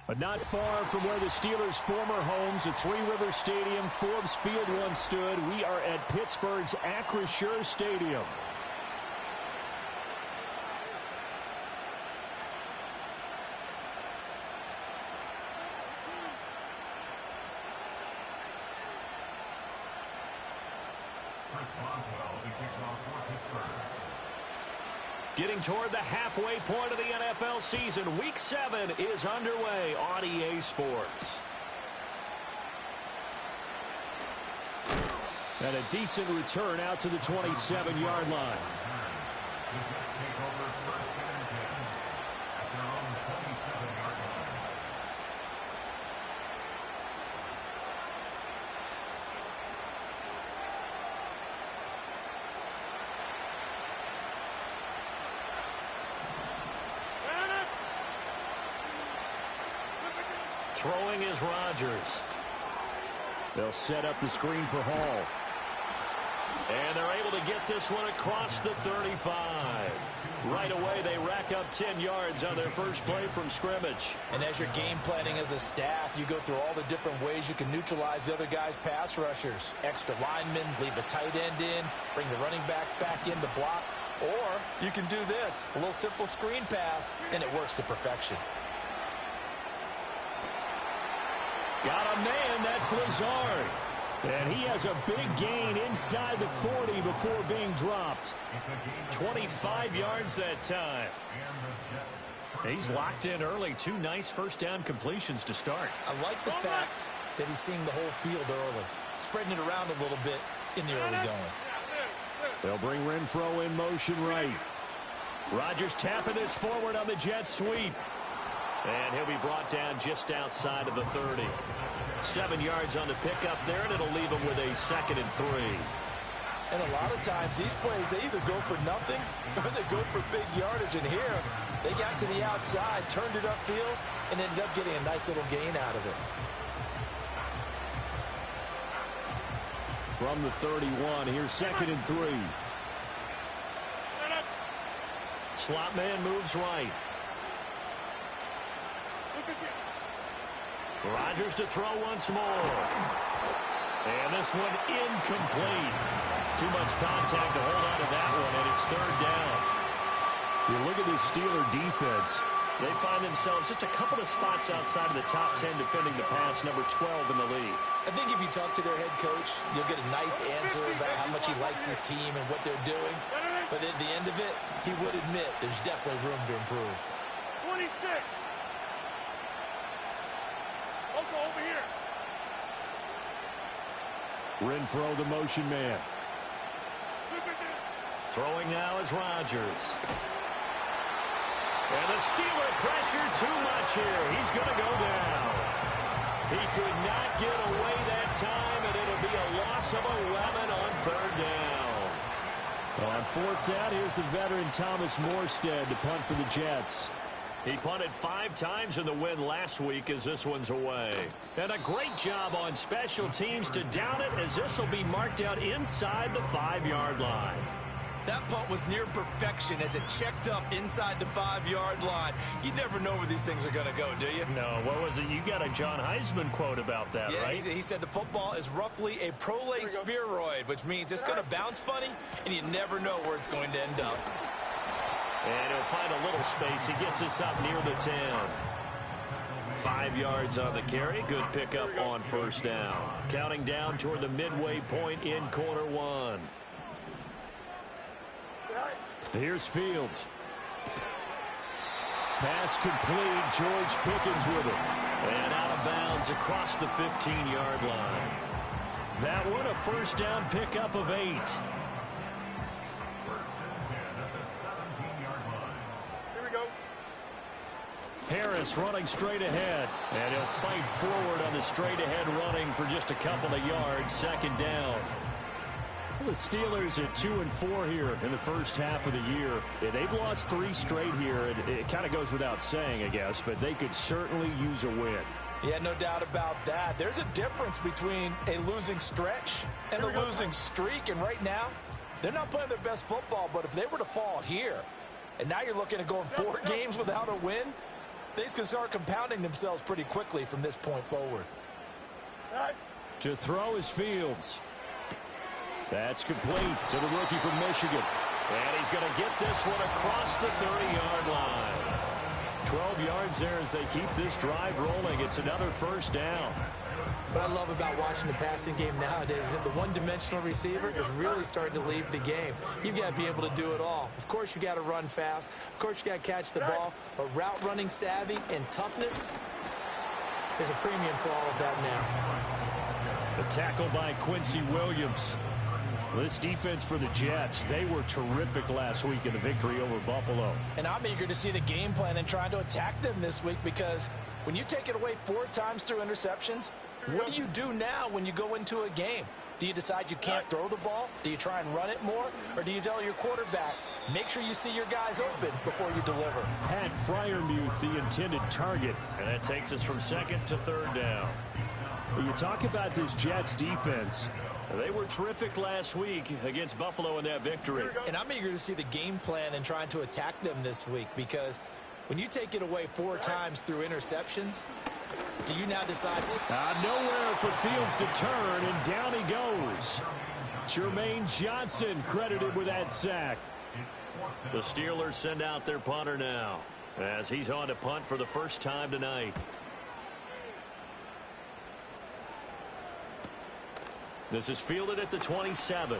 But not far from where the Steelers' former homes at Three Rivers Stadium, Forbes Field once stood, we are at Pittsburgh's Acrisure Stadium. Getting toward the halfway point of the NFL season, Week 7 is underway on EA Sports. And a decent return out to the 27-yard line. Throwing is Rodgers. They'll set up the screen for Hall. And they're able to get this one across the 35. Right away, they rack up 10 yards on their first play from scrimmage. And as you're game planning as a staff, you go through all the different ways you can neutralize the other guy's pass rushers. Extra linemen, leave the tight end in, bring the running backs back in to block. Or you can do this, a little simple screen pass, and it works to perfection. Got a man, that's Lazard. And he has a big gain inside the 40 before being dropped. 25 yards that time. He's locked in early. 2 nice first down completions to start. I like the fact that he's seeing the whole field early, spreading it around a little bit in the early going. They'll bring Renfrow in motion right. Rodgers tapping this forward on the jet sweep. And he'll be brought down just outside of the 30. 7 yards on the pickup there, and it'll leave him with a 2nd and 3. And a lot of times these plays, they either go for nothing or they go for big yardage. And here, they got to the outside, turned it upfield, and ended up getting a nice little gain out of it. From the 31, here's 2nd and 3. Slot man moves right. Rodgers to throw once more. And this one incomplete. Too much contact to hold on to that one, and it's 3rd down. You look at this Steeler defense. They find themselves just a couple of spots outside of the top 10 defending the pass, number 12 in the league. I think if you talk to their head coach, you'll get a nice answer about how much he likes his team and what they're doing. But at the end of it, he would admit there's definitely room to improve. 26. Over here. Renfrow, the motion man. Throwing now is Rodgers. And the Steeler pressure too much here. He's going to go down. He could not get away that time, and it'll be a loss of 11 on 3rd down. Well, on 4th down, here's the veteran Thomas Morstead to punt for the Jets. He punted 5 times in the win last week as this one's away. And a great job on special teams to down it as this will be marked out inside the 5-yard line. That punt was near perfection as it checked up inside the 5-yard line. You never know where these things are going to go, do you? No, what was it? You got a John Heisman quote about that, right? He said the football is roughly a prolate spheroid, which means it's going to bounce funny, and you never know where it's going to end up. And he'll find a little space. He gets us up near the 10. 5 yards on the carry. Good pickup on 1st down. Counting down toward the midway point in quarter 1. Here's Fields. Pass complete. George Pickens with it. And out of bounds across the 15-yard line. That one a 1st down pickup of 8. Harris running straight ahead. And he'll fight forward on the straight-ahead running for just a couple of yards. 2nd down. The Steelers at 2-4 here in the first half of the year. They've lost 3 straight here. It kind of goes without saying, I guess, but they could certainly use a win. Yeah, no doubt about that. There's a difference between a losing stretch and a losing streak. And right now, they're not playing their best football. But if they were to fall here, and now you're looking at going 4 games without a win, things can start compounding themselves pretty quickly from this point forward. To throw is Fields. That's complete to the rookie from Michigan. And he's going to get this one across the 30-yard line. 12 yards there as they keep this drive rolling. It's another first down. What I love about watching the passing game nowadays is that the one-dimensional receiver is really starting to leave the game. You've got to be able to do it all. Of course, you got to run fast. Of course, you got to catch the ball. But route running savvy and toughness is a premium for all of that now. A tackle by Quincy Williams. This defense for the Jets, they were terrific last week in the victory over Buffalo. And I'm eager to see the game plan and trying to attack them this week, because when you take it away 4 times through interceptions, what do you do now when you go into a game? Do you decide you can't throw the ball? Do you try and run it more? Or do you tell your quarterback, make sure you see your guys open before you deliver? Pat Freiermuth, the intended target. And that takes us from second to third down. When you talk about this Jets defense, they were terrific last week against Buffalo in that victory. And I'm eager to see the game plan and trying to attack them this week, because when you take it away 4 times through interceptions, do you now decide? Nowhere for Fields to turn, and down he goes. Jermaine Johnson credited with that sack. The Steelers send out their punter now, as he's on to punt for the first time tonight. This is fielded at the 27.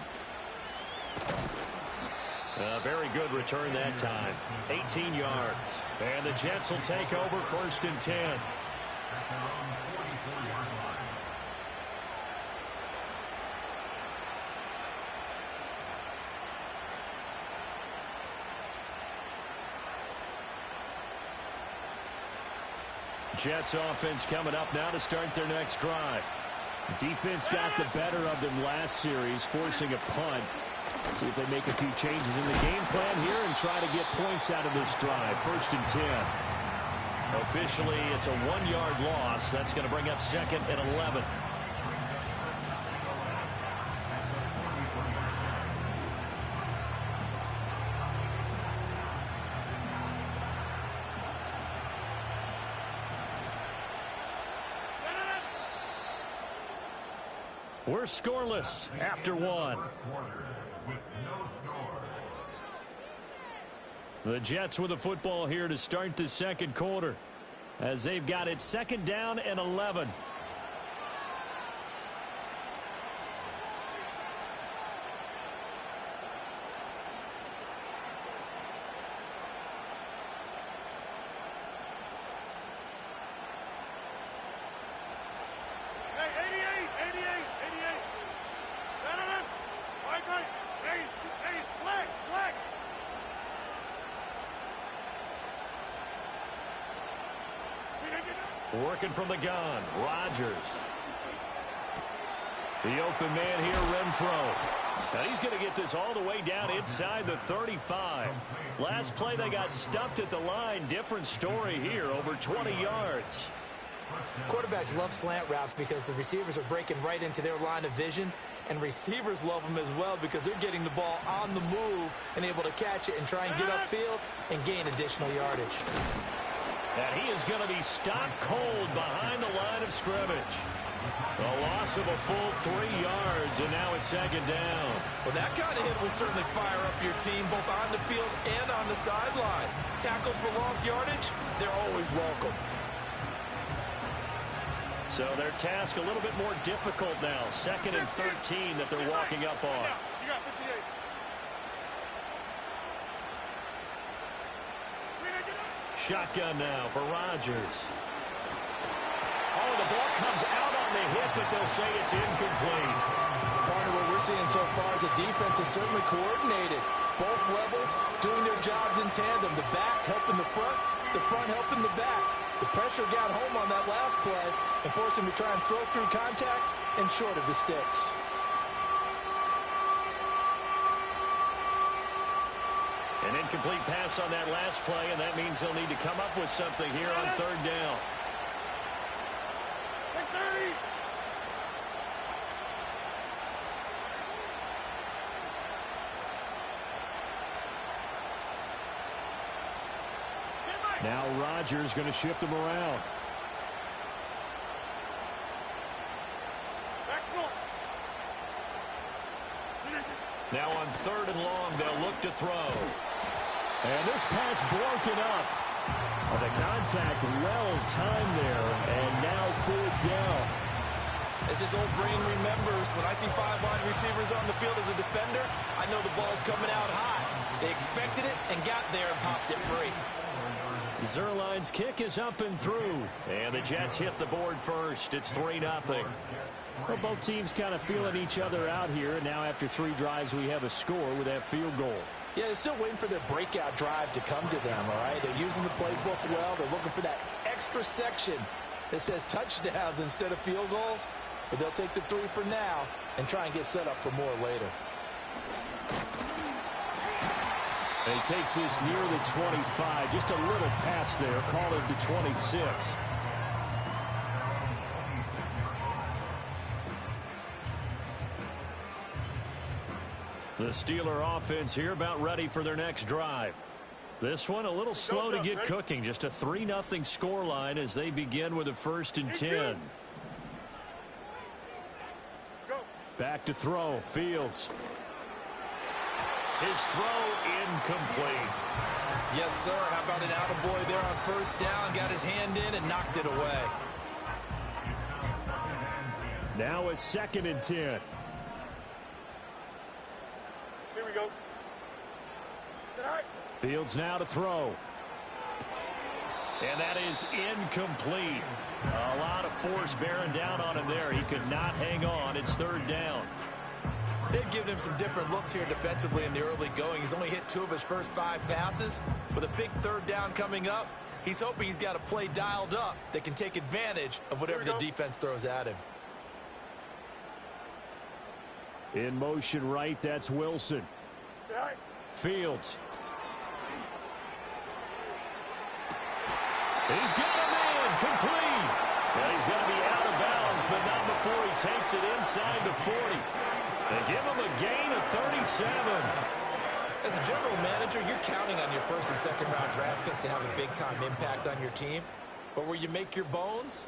A very good return that time. 18 yards. And the Jets will take over first and 10. Jets offense coming up now to start their next drive. Defense got the better of them last series, forcing a punt. See if they make a few changes in the game plan here and try to get points out of this drive. First and 10. Officially, it's a 1-yard loss. That's going to bring up second and 11. We're scoreless after 1. The Jets with the football here to start the second quarter, as they've got it second down and 11. Working from the gun, Rodgers. The open man here, Renfro. Now he's going to get this all the way down inside the 35. Last play they got stuffed at the line. Different story here, over 20 yards. Quarterbacks love slant routes because the receivers are breaking right into their line of vision, and receivers love them as well because they're getting the ball on the move and able to catch it and try and get upfield and gain additional yardage. And he is going to be stopped cold behind the line of scrimmage. A loss of a full 3 yards, and now it's second down. Well, that kind of hit will certainly fire up your team both on the field and on the sideline. Tackles for lost yardage, they're always welcome. So their task a little bit more difficult now. Second and 13 that they're walking up on. You got 58. Shotgun now for Rodgers. Oh, the ball comes out on the hit, but they'll say it's incomplete. Partner, what we're seeing so far is the defense is certainly coordinated. Both levels doing their jobs in tandem. The back helping the front helping the back. The pressure got home on that last play and forced him to try and throw through contact and short of the sticks. An incomplete pass on that last play, and that means they'll need to come up with something here on third down. Now Rodgers going to shift him around. Now on 3rd and long, they'll look to throw. And this pass broken up. Well, the contact well timed there, and now 4th down. As his old brain remembers, when I see 5 wide receivers on the field as a defender, I know the ball's coming out high. They expected it and got there and popped it free. Zuerlein's kick is up and through, and the Jets hit the board first. It's 3-0. Well, both teams kind of feeling each other out here, and now after 3 drives, we have a score with that field goal. Yeah, they're still waiting for their breakout drive to come to them, all right? They're using the playbook well. They're looking for that extra section that says touchdowns instead of field goals. But they'll take the 3 for now and try and get set up for more later. And he takes this near the 25. Just a little pass there. Call it the 26. The Steeler offense here about ready for their next drive. This one a little slow to get cooking. Just a 3-0 scoreline as they begin with a 1st and 10. Back to throw. Fields. His throw incomplete. Yes, sir. How about an attaboy there on 1st down? Got his hand in and knocked it away. Now a 2nd and 10. Here we go. Fields now to throw. And that is incomplete. A lot of force bearing down on him there. He could not hang on. It's 3rd down. They've given him some different looks here defensively in the early going. He's only hit 2 of his first 5 passes. With a big 3rd down coming up, he's hoping he's got a play dialed up that can take advantage of whatever the defense throws at him. In motion right, that's Wilson. Fields. He's got a man complete. Well, he's going to be out of bounds, but not before he takes it inside the 40. They give him a gain of 37. As a general manager, you're counting on your 1st and 2nd round draft picks to have a big-time impact on your team. But where you make your bones,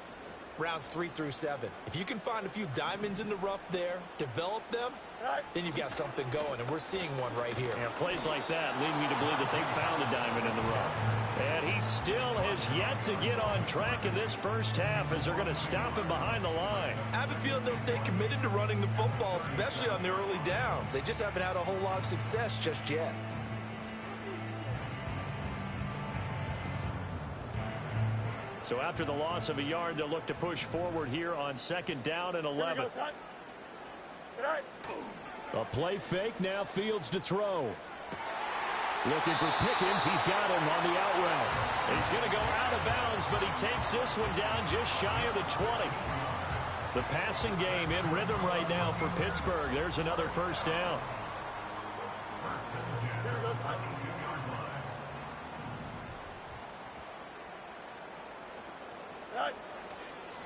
rounds 3 through 7. If you can find a few diamonds in the rough there, develop them, then you've got something going, and we're seeing one right here. Yeah, plays like that lead me to believe that they found a diamond in the rough. And he still has yet to get on track in this 1st half as they're going to stop him behind the line. I have a feeling they'll stay committed to running the football, especially on the early downs. They just haven't had a whole lot of success just yet. So after the loss of a yard, they'll look to push forward here on 2nd down and 11. A play fake, now Fields to throw. Looking for Pickens, he's got him on the out route. He's going to go out of bounds, but he takes this one down just shy of the 20. The passing game in rhythm right now for Pittsburgh. There's another 1st down.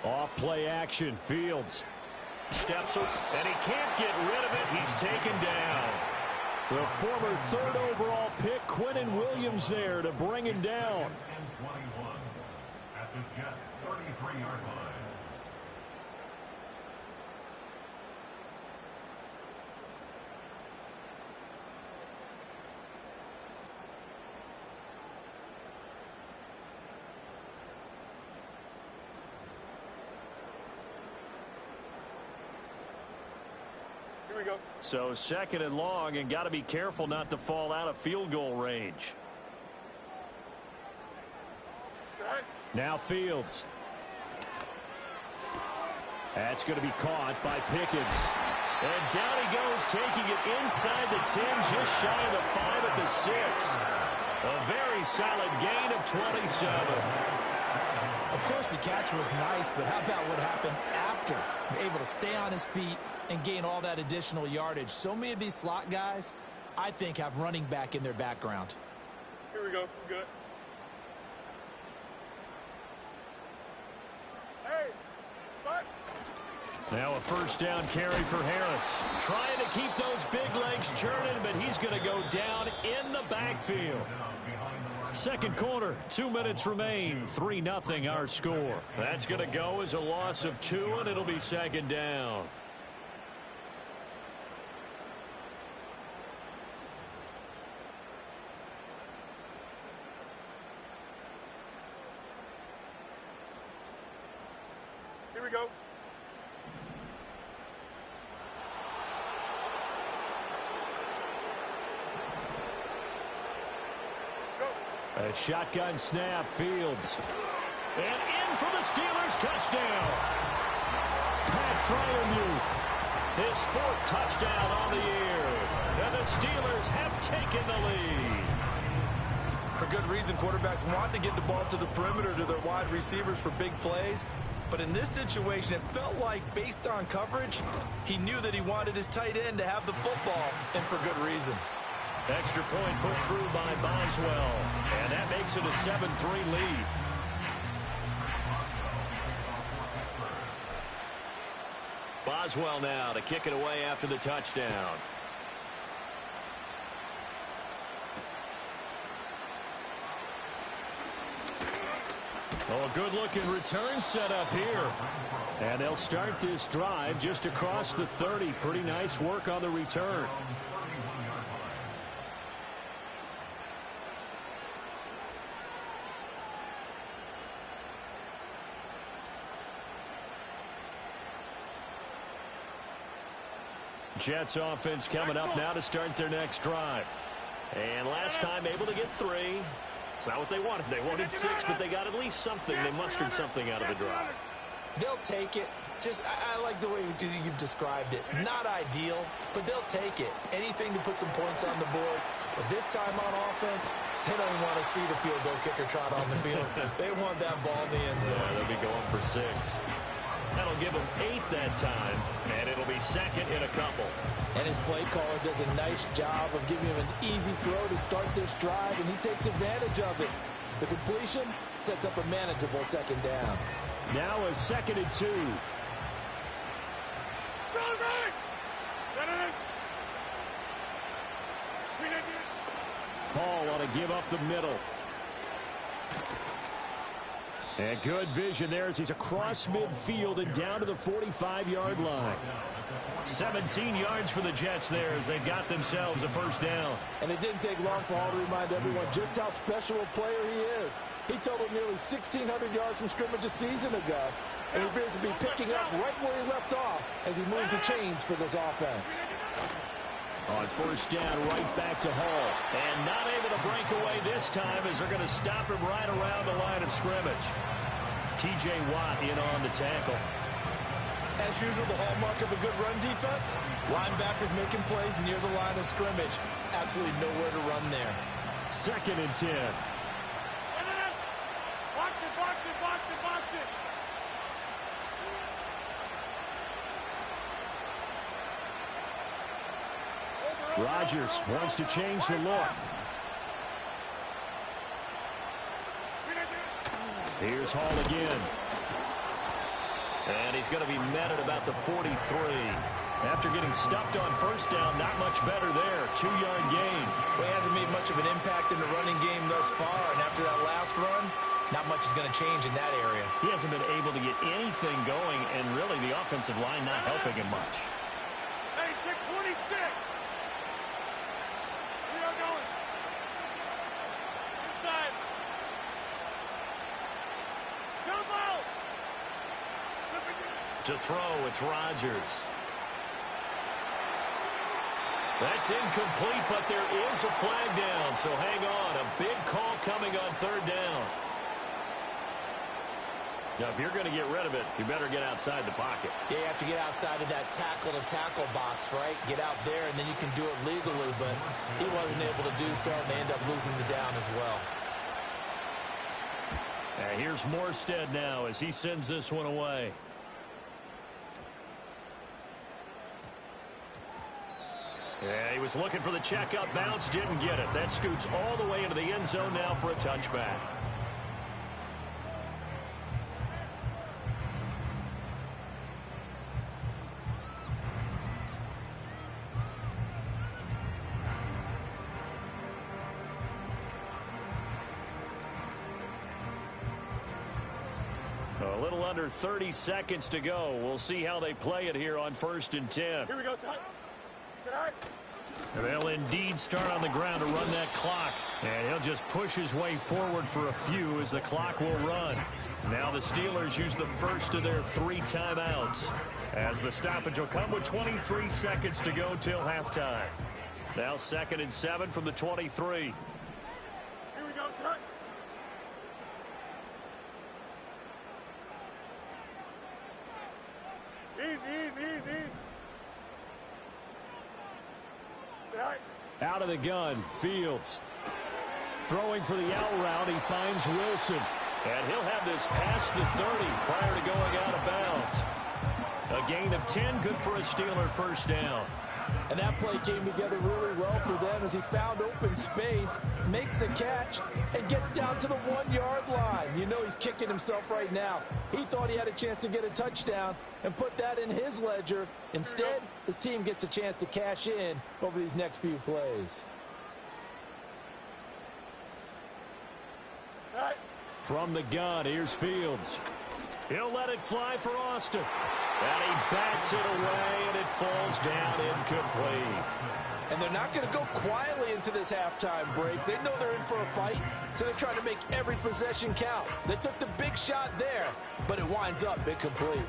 Off play action, Fields. Steps up, and he can't get rid of it. He's taken down. The former 3rd overall pick, Quinnen Williams, there to bring him down. At the Jets' 33-yard line. So 2nd and long, and got to be careful not to fall out of field goal range. Now Fields. That's going to be caught by Pickens. And down he goes, taking it inside the 10, just shy of the 5 at the 6. A very solid gain of 27. Of course, the catch was nice, but how about what happened after? Able to stay on his feet and gain all that additional yardage. So many of these slot guys, I think, have running back in their background. Here we go. Good. Hey, what? Now a 1st down carry for Harris. Trying to keep those big legs churning, but he's going to go down in the backfield. Second quarter, 2 minutes remain, 3-0 our score. That's going to go as a loss of 2, and it'll be second down. Here we go. A shotgun snap, Fields. And in for the Steelers, touchdown. Pat Freiermuth, his 4th touchdown on the year. And the Steelers have taken the lead. For good reason, quarterbacks want to get the ball to the perimeter to their wide receivers for big plays. But in this situation, it felt like, based on coverage, he knew that he wanted his tight end to have the football, and for good reason. Extra point put through by Boswell. And that makes it a 7-3 lead. Boswell now to kick it away after the touchdown. Oh, a good-looking return set up here. And they'll start this drive just across the 30. Pretty nice work on the return. Jets offense coming up now to start their next drive. And last time able to get 3. It's not what they wanted. They wanted 6, but they got at least something. They mustered something out of the drive. They'll take it. I like the way you've described it. Not ideal, but they'll take it. Anything to put some points on the board. But this time on offense, they don't want to see the field goal kicker trot on the field. They want that ball in the end zone. Yeah, they'll be going for 6. That'll give him 8 that time, and it'll be second in a couple. And his play caller does a nice job of giving him an easy throw to start this drive, and he takes advantage of it. The completion sets up a manageable second down. Now a 2nd and 2. Paul on a give up the middle. And good vision there as he's across midfield and down to the 45-yard line. 17 yards for the Jets there as they've got themselves a first down. And it didn't take long for Hall to remind everyone just how special a player he is. He totaled nearly 1,600 yards from scrimmage a season ago, and he appears to be picking up right where he left off as he moves the chains for this offense. On first down, right back to Hall. And not able to break away this time as they're going to stop him right around the line of scrimmage. T.J. Watt in on the tackle. As usual, the hallmark of a good run defense, linebackers making plays near the line of scrimmage. Absolutely nowhere to run there. 2nd and 10. Box it. Rodgers wants to change the look. Here's Hall again. And he's going to be met at about the 43. After getting stuffed on first down, not much better there. 2-yard gain. Well, he hasn't made much of an impact in the running game thus far, and after that last run, not much is going to change in that area. He hasn't been able to get anything going, and really the offensive line not helping him much. Hey, 626. We are going. Inside. Jump out. To throw, it's Rodgers. That's incomplete, but there is a flag down, so hang on. A big call coming on third down. Now, if you're going to get rid of it, you better get outside the pocket. Yeah, you have to get outside of that tackle-to-tackle box, right? Get out there, and then you can do it legally, but he wasn't able to do so, and they end up losing the down as well. And here's Morstead now as he sends this one away. Yeah, he was looking for the check-up bounce, didn't get it. That scoots all the way into the end zone now for a touchback. A little under 30 seconds to go. We'll see how they play it here on 1st and 10. Here we go, son. Sit high. They'll indeed start on the ground to run that clock. And he'll just push his way forward for a few as the clock will run. Now the Steelers use the first of their 3 timeouts, as the stoppage will come with 23 seconds to go till halftime. Now 2nd and 7 from the 23. Here we go, son. Easy. Sit high. Out of the gun, Fields. Throwing for the out route, he finds Wilson. And he'll have this past the 30 prior to going out of bounds. A gain of 10, good for a Steeler first down. And that play came together really well for them as he found open space, makes the catch, and gets down to the 1-yard line. You know he's kicking himself right now. He thought he had a chance to get a touchdown and put that in his ledger. Instead, his team gets a chance to cash in over these next few plays. Right. From the gun, here's Fields. He'll let it fly for Austin. And he bats it away, and it falls down incomplete. And they're not going to go quietly into this halftime break. They know they're in for a fight, so they're trying to make every possession count. They took the big shot there, but it winds up incomplete.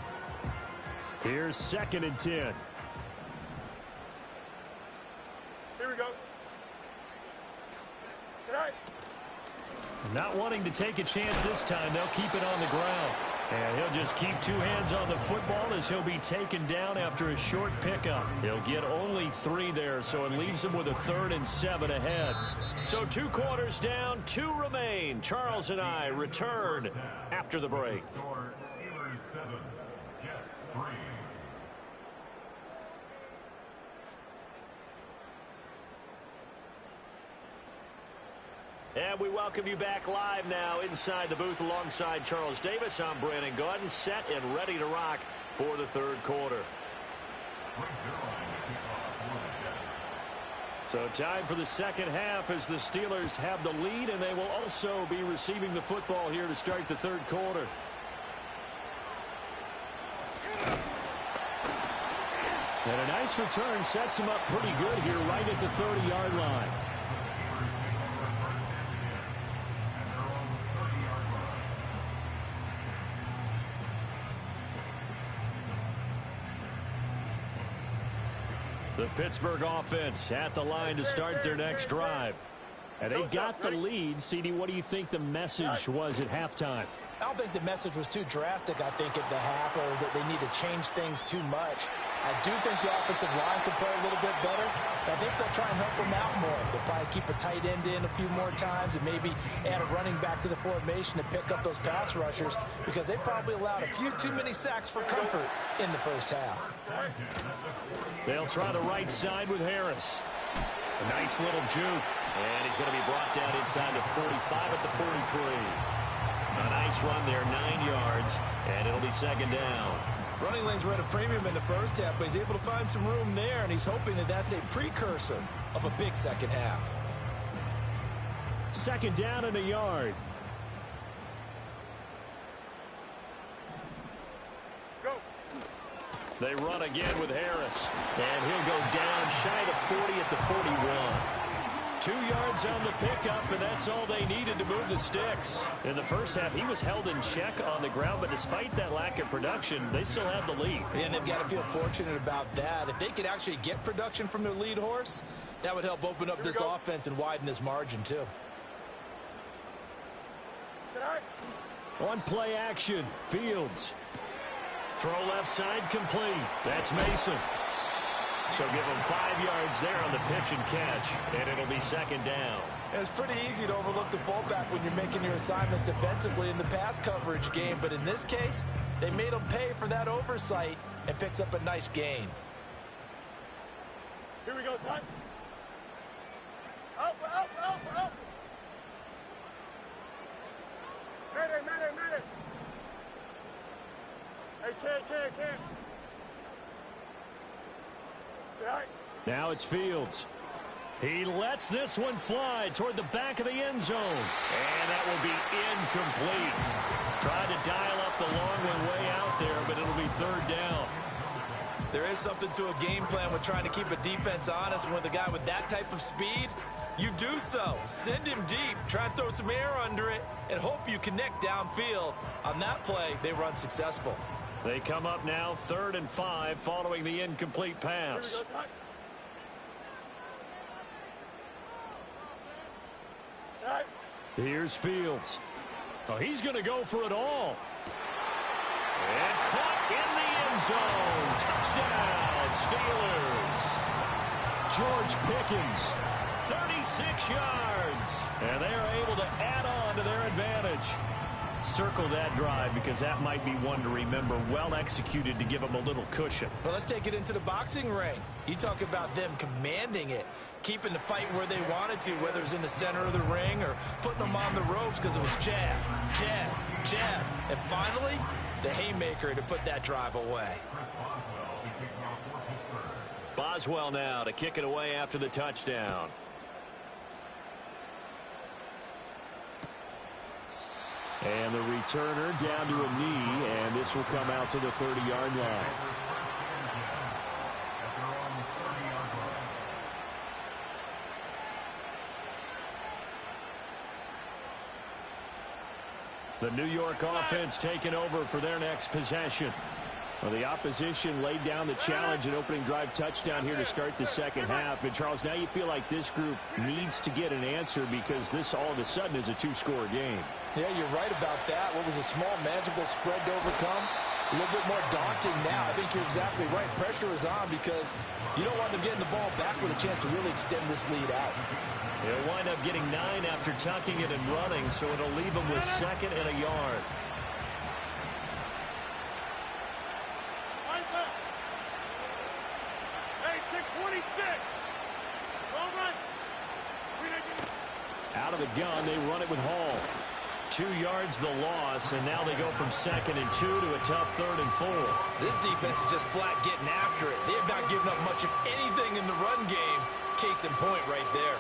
Here's 2nd and 10. Here we go. Sit high. Not wanting to take a chance this time, they'll keep it on the ground. And he'll just keep 2 hands on the football as he'll be taken down after a short pickup. He'll get only 3 there, so it leaves him with a 3rd and 7 ahead. So 2 quarters down, 2 remain. Charles and I return after the break. Steelers 7, Jets 3. And we welcome you back live now inside the booth alongside Charles Davis. I'm Brandon Gaudin, set and ready to rock for the 3rd quarter. So time for the 2nd half as the Steelers have the lead, and they will also be receiving the football here to start the 3rd quarter. And a nice return sets him up pretty good here right at the 30-yard line. The Pittsburgh offense at the line to start their next drive. And they've got the lead. CD, what do you think the message was at halftime? I don't think the message was too drastic, I think, at the half, or that they need to change things too much. I do think the offensive line could play a little bit better. I think they'll try and help them out more. They'll probably keep a tight end in a few more times and maybe add a running back to the formation to pick up those pass rushers, because they probably allowed a few too many sacks for comfort in the first half. They'll try the right side with Harris. A nice little juke. And he's going to be brought down inside the 45 at the 43. A nice run there, 9 yards, and it'll be 2nd down. Running lanes were at a premium in the first half, but he's able to find some room there, and he's hoping that that's a precursor of a big second half. 2nd down and a yard. Go. They run again with Harris, and he'll go down shy of 40 at the 41. 2 yards on the pickup, and that's all they needed to move the sticks. In the first half, he was held in check on the ground, but despite that lack of production, they still have the lead. And they've got to feel fortunate about that. If they could actually get production from their lead horse, that would help open up this offense and widen this margin, too. On play action, Fields. Throw left side complete. That's Mason. So give him 5 yards there on the pitch and catch, and it'll be 2nd down. It's pretty easy to overlook the fullback when you're making your assignments defensively in the pass coverage game, but in this case, they made him pay for that oversight and picks up a nice gain. Here we go, son. Up. Minute. Hey, can't. Now it's Fields. He lets this one fly toward the back of the end zone. And that will be incomplete. Tried to dial up the long one way out there, but it'll be third down. There is something to a game plan with trying to keep a defense honest. With a guy with that type of speed, you do so. Send him deep, try and throw some air under it, and hope you connect downfield. On that play, they run successful. They come up now 3rd and 5 following the incomplete pass. Here's Fields. Oh, he's going to go for it all. And caught in the end zone. Touchdown, Steelers. George Pickens, 36 yards. And they are able to add on to their advantage. Circle that drive because that might be one to remember. Well executed to give them a little cushion. Well, let's take it into the boxing ring. You talk about them commanding it, keeping the fight where they wanted to, whether it's in the center of the ring or putting them on the ropes because it was jab, jab, jab. And finally, the haymaker to put that drive away. Boswell now to kick it away after the touchdown. And the returner down to a knee, and this will come out to the 30-yard line. The New York offense taking over for their next possession. Well, the opposition laid down the challenge and opening drive touchdown here to start the second half. And, Charles, now you feel like this group needs to get an answer because this all of a sudden is a two-score game. Yeah, you're right about that. What was a small, manageable spread to overcome? A little bit more daunting now. I think you're exactly right. Pressure is on because you don't want them getting the ball back with a chance to really extend this lead out. They'll wind up getting 9 after tucking it and running, so it'll leave them with 2nd and a yard. Out of the gun, they run it with Hall. 2 yards the loss, and now they go from 2nd and 2 to a tough 3rd and 4. This defense is just flat getting after it. They have not given up much of anything in the run game. Case in point right there.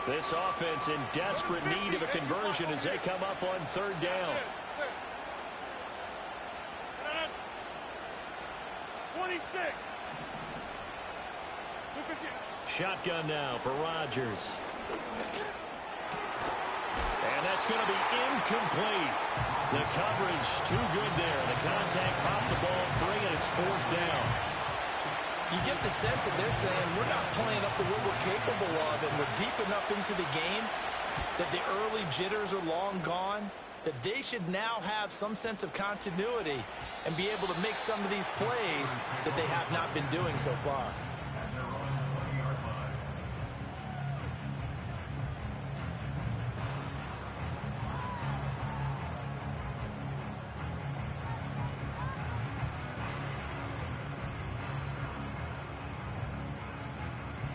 This offense in desperate need of a conversion as they come up on 3rd down. 26. Shotgun now for Rodgers. And that's going to be incomplete. The coverage too good there. The contact popped the ball free, and it's 4th down. You get the sense that they're saying we're not playing up to what we're capable of, and we're deep enough into the game that the early jitters are long gone, that they should now have some sense of continuity and be able to make some of these plays that they have not been doing so far.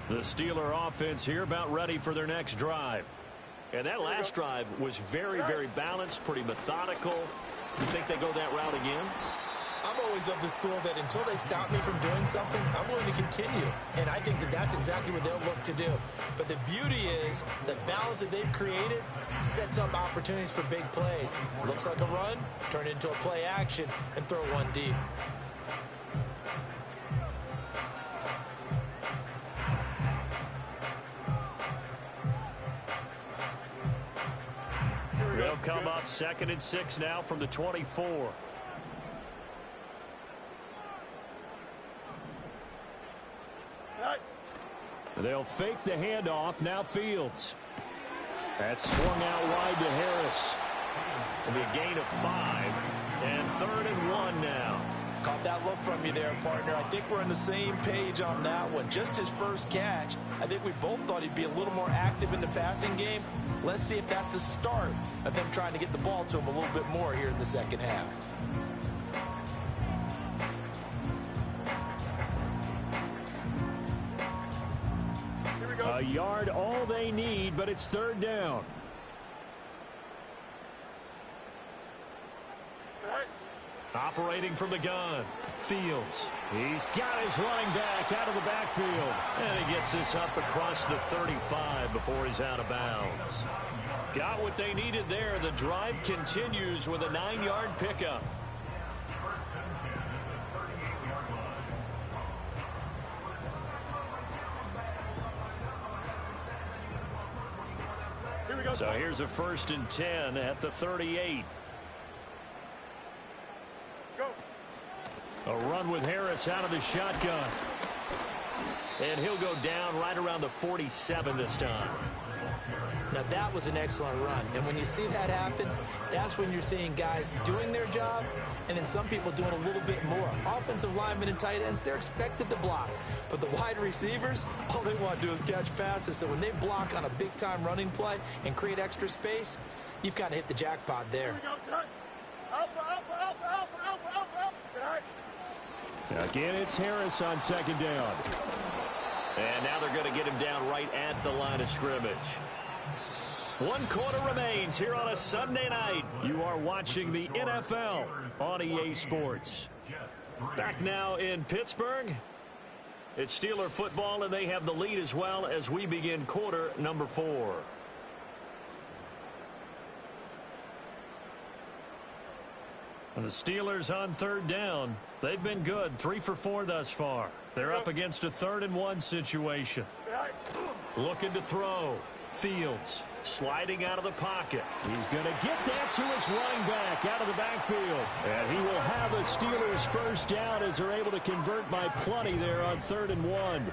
The Steeler offense here about ready for their next drive. And that last drive was very, very balanced, pretty methodical. You think they go that route again? I'm always of the school that until they stop me from doing something, I'm willing to continue. And I think that that's exactly what they'll look to do. But the beauty is the balance that they've created sets up opportunities for big plays. Looks like a run, turn it into a play action, and throw one deep. They'll come up 2nd and 6 now from the 24. They'll fake the handoff. Now Fields. That's swung out wide to Harris. It'll be a gain of 5. And 3rd and 1 now. Caught that look from you there, partner. I think we're on the same page on that one. Just his first catch. I think we both thought he'd be a little more active in the passing game. Let's see if that's the start of them trying to get the ball to him a little bit more here in the second half. A yard all they need, but it's 3rd down. Operating from the gun, Fields. He's got his running back out of the backfield. And he gets this up across the 35 before he's out of bounds. Got what they needed there. The drive continues with a 9-yard pickup. Here we go. So here's a 1st and 10 at the 38. Go. A run with Harris out of the shotgun. And he'll go down right around the 47 this time. Now, that was an excellent run. And when you see that happen, that's when you're seeing guys doing their job and then some people doing a little bit more. Offensive linemen and tight ends, they're expected to block. But the wide receivers, all they want to do is catch passes. So when they block on a big-time running play and create extra space, you've kind of hit the jackpot there. Here we go. Sit high. Alpha, alpha, alpha, alpha, alpha, alpha, alpha. Sit high. Again, it's Harris on 2nd down. And now they're going to get him down right at the line of scrimmage. 1 quarter remains here on a Sunday night. You are watching the NFL on EA Sports. Back now in Pittsburgh. It's Steeler football, and they have the lead as well as we begin quarter number 4. And the Steelers on 3rd down. They've been good, 3 for 4 thus far. They're up against a 3rd and 1 situation. Sit high. Looking to throw. Fields sliding out of the pocket. He's going to get that to his running back out of the backfield. And he will have a Steelers 1st down as they're able to convert by plenty there on 3rd and 1.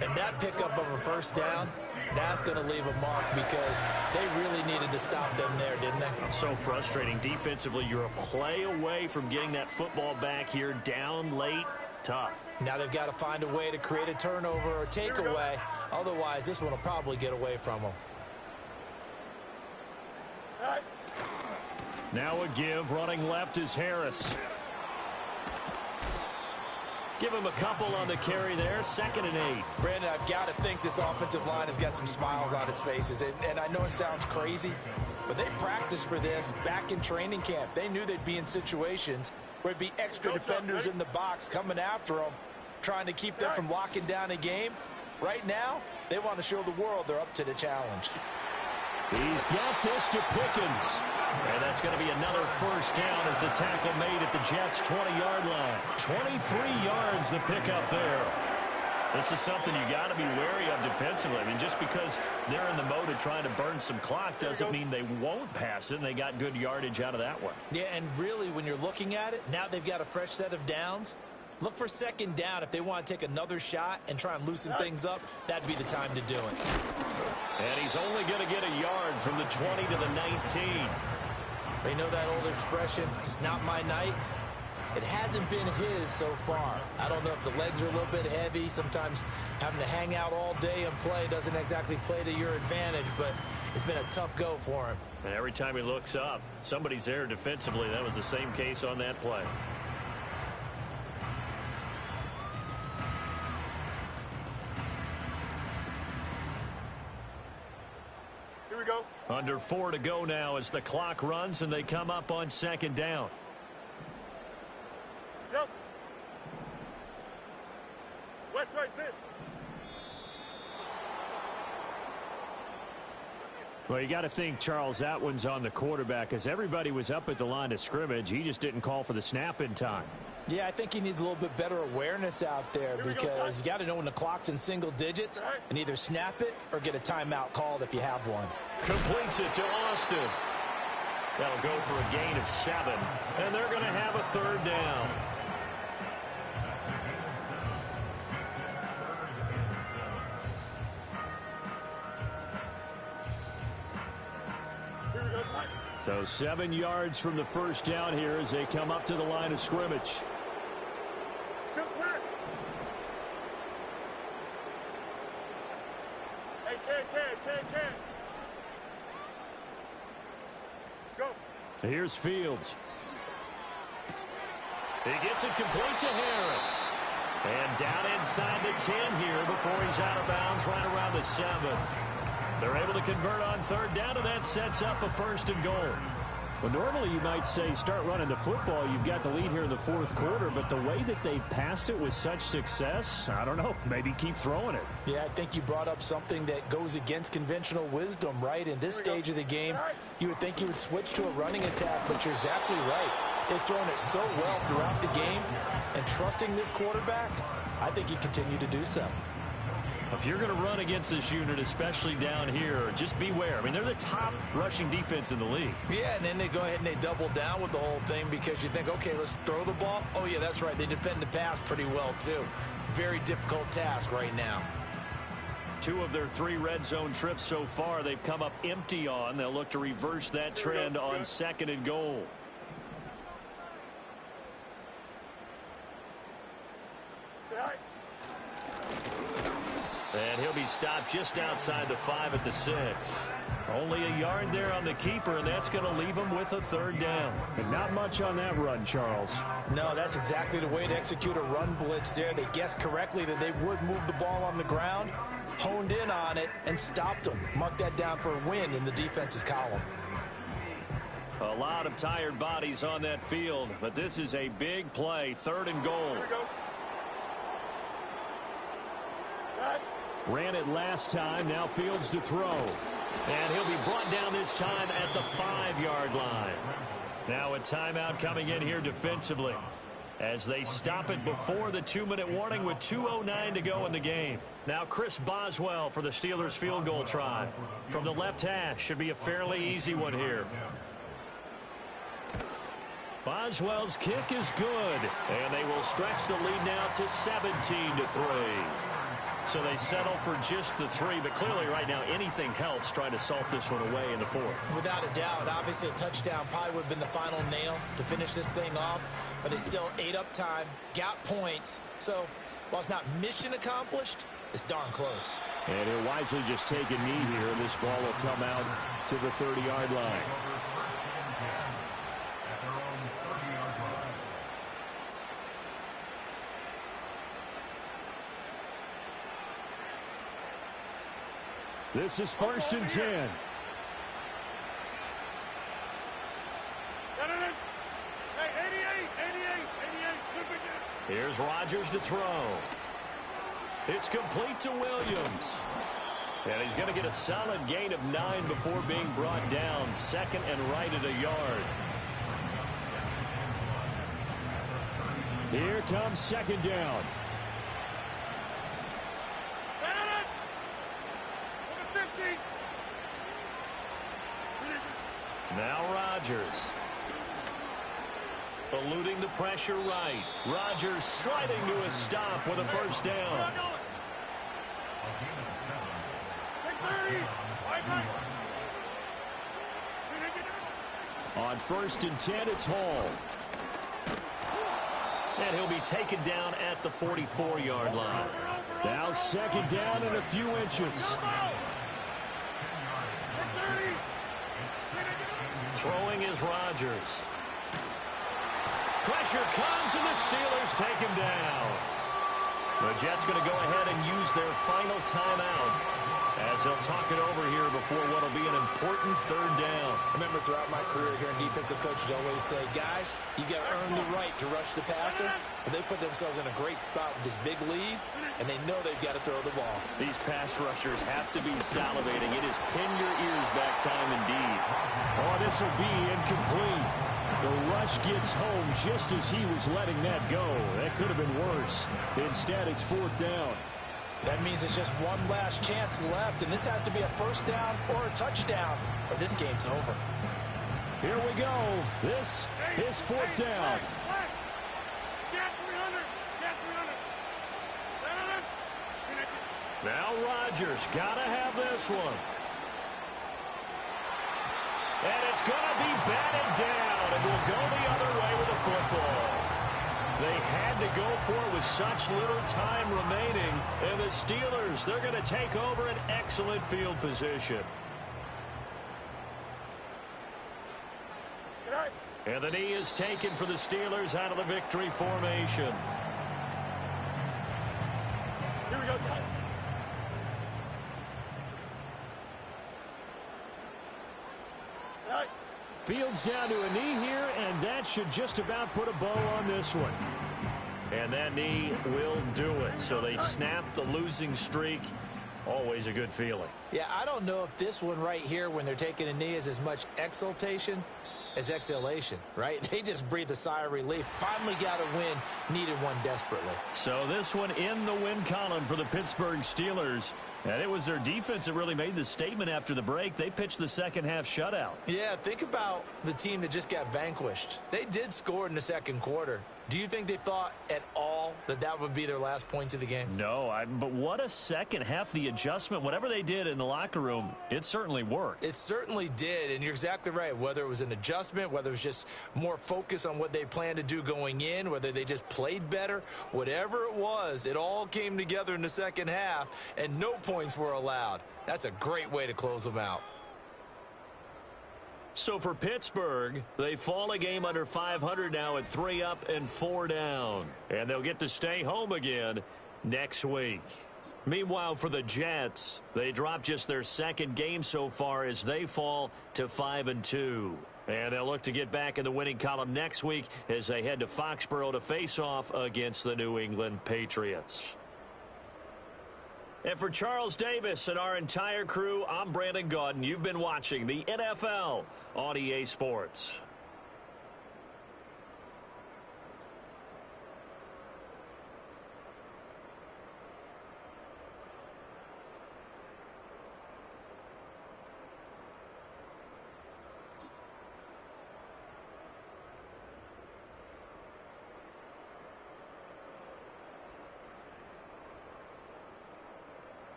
And that pickup of a 1st down, that's going to leave a mark because they really needed to stop them there, didn't they? So frustrating. Defensively, you're a play away from getting that football back here down late. Tough. Now they've got to find a way to create a turnover or takeaway. Otherwise, this one will probably get away from them. Sit high. Now a give. Running left is Harris. Give him a couple on the carry there. 2nd and 8. Brandon, I've got to think this offensive line has got some smiles on its faces. And I know it sounds crazy, but they practiced for this back in training camp. They knew they'd be in situations where it'd be extra defenders in the box coming after them, trying to keep them from locking down a game. Right now, they want to show the world they're up to the challenge. He's got this to Pickens. And that's going to be another 1st down as the tackle made at the Jets' 20-yard line. 23 yards the pickup there. This is something you got to be wary of defensively. I mean, just because they're in the mode of trying to burn some clock doesn't mean they won't pass it, and they got good yardage out of that one. Yeah, and really, when you're looking at it, now they've got a fresh set of downs. Look for 2nd down. If they want to take another shot and try and loosen things up, that'd be the time to do it. And he's only going to get a yard from the 20 to the 19. They know that old expression, it's not my night. It hasn't been his so far. I don't know if the legs are a little bit heavy. Sometimes having to hang out all day and play doesn't exactly play to your advantage, but it's been a tough go for him. And every time he looks up, somebody's there defensively. That was the same case on that play. Here we go. Under 4 to go now as the clock runs and they come up on 2nd down. Yes. West side, sit. Well, you got to think, Charles, that one's on the quarterback as everybody was up at the line of scrimmage. He just didn't call for the snap in time. Yeah, I think he needs a little bit better awareness out there because you got to know when the clock's in single digits and either snap it or get a timeout called if you have one. Completes it to Austin. That'll go for a gain of 7, and they're going to have a 3rd down. Here we go. Sit high. So 7 yards from the 1st down here as they come up to the line of scrimmage. Chips lit. Hey, can. Go. Here's Fields. He gets it complete to Harris. And down inside the 10 here before he's out of bounds right around the 7. They're able to convert on 3rd down, and that sets up a 1st and goal. Well, normally you might say start running the football. You've got the lead here in the fourth quarter, but the way that they've passed it with such success, I don't know, maybe keep throwing it. Yeah, I think you brought up something that goes against conventional wisdom, right? In this stage of the game, you would think you would switch to a running attack, but you're exactly right. They've thrown it so well throughout the game, and trusting this quarterback, I think you continue to do so. If you're going to run against this unit, especially down here, just beware. I mean, they're the top rushing defense in the league. Yeah, and then they go ahead and they double down with the whole thing because you think, okay, let's throw the ball. Oh, yeah, that's right. They defend the pass pretty well, too. Very difficult task right now. 2 of their 3 red zone trips so far, they've come up empty on. They'll look to reverse that trend on 2nd and goal. And he'll be stopped just outside the 5 at the 6. Only a yard there on the keeper, and that's going to leave him with a 3rd down. And not much on that run, Charles. No, that's exactly the way to execute a run blitz there. They guessed correctly that they would move the ball on the ground, honed in on it, and stopped them. Mark that down for a win in the defense's column. A lot of tired bodies on that field, but this is a big play. 3rd and goal. Ran it last time. Now Fields to throw. And he'll be brought down this time at the 5-yard line. Now a timeout coming in here defensively as they stop it before the 2-minute warning with 2:09 to go in the game. Now Chris Boswell for the Steelers field goal try. From the left hash, should be a fairly easy one here. Boswell's kick is good. And they will stretch the lead now to 17-3. So they settle for just the 3, but clearly right now anything helps trying to salt this one away in the 4th. Without a doubt, obviously a touchdown probably would have been the final nail to finish this thing off, but they still ate up time, got points. So while it's not mission accomplished, it's darn close. And he'll wisely just take a knee here, and this ball will come out to the 30-yard line. This is 1st and 10. Hey, 88. Here's Rodgers to throw. It's complete to Williams. And he's going to get a solid gain of 9 before being brought down. 2nd and right at a yard. Here comes 2nd down. Now Rodgers. Eluding the pressure right. Rodgers sliding to a stop with a 1st down. On 1st and 10, it's Hall. And he'll be taken down at the 44-yard line. Now 2nd down and a few inches. Throwing is Rodgers. Pressure comes, and the Steelers take him down. The Jets going to go ahead and use their final timeout as they'll talk it over here before what will be an important 3rd down. Remember, throughout my career here in defensive coach, I always say, guys, you got to earn the right to rush the passer. But they put themselves in a great spot with this big lead, and they know they've got to throw the ball. These pass rushers have to be salivating. It is pin your ears back time indeed. Oh, this will be incomplete. The rush gets home just as he was letting that go. That could have been worse. Instead, it's 4th down. That means it's just one last chance left, and this has to be a 1st down or a touchdown, or this game's over. Here we go. This is 4th down. Now Rodgers got to have this one. And it's going to be batted down, and will go the other way with the football. They had to go for it with such little time remaining. And the Steelers, they're going to take over an excellent field position. And the knee is taken for the Steelers out of the victory formation. Here we go, Scott. Fields down to a knee here, and that should just about put a bow on this one. And that knee will do it. So they snap the losing streak. Always a good feeling. Yeah, I don't know if this one right here, when they're taking a knee, is as much exultation as exhalation, right? They just breathe a sigh of relief. Finally got a win, needed one desperately. So this one in the win column for the Pittsburgh Steelers. And it was their defense that really made the statement after the break. They pitched the second half shutout. Yeah, think about the team that just got vanquished. They did score in the second quarter. Do you think they thought at all that that would be their last points of the game? No, but what a second half. The adjustment, whatever they did in the locker room, it certainly worked. It certainly did, and you're exactly right. Whether it was an adjustment, whether it was just more focus on what they planned to do going in, whether they just played better, whatever it was, it all came together in the second half, and no points were allowed. That's a great way to close them out. So for Pittsburgh, they fall a game under 500 now at 3 up and 4 down. And they'll get to stay home again next week. Meanwhile, for the Jets, they dropped just their second game so far as they fall to 5-2. And they'll look to get back in the winning column next week as they head to Foxborough to face off against the New England Patriots. And for Charles Davis and our entire crew, I'm Brandon Gaudin. You've been watching the NFL on EA Sports.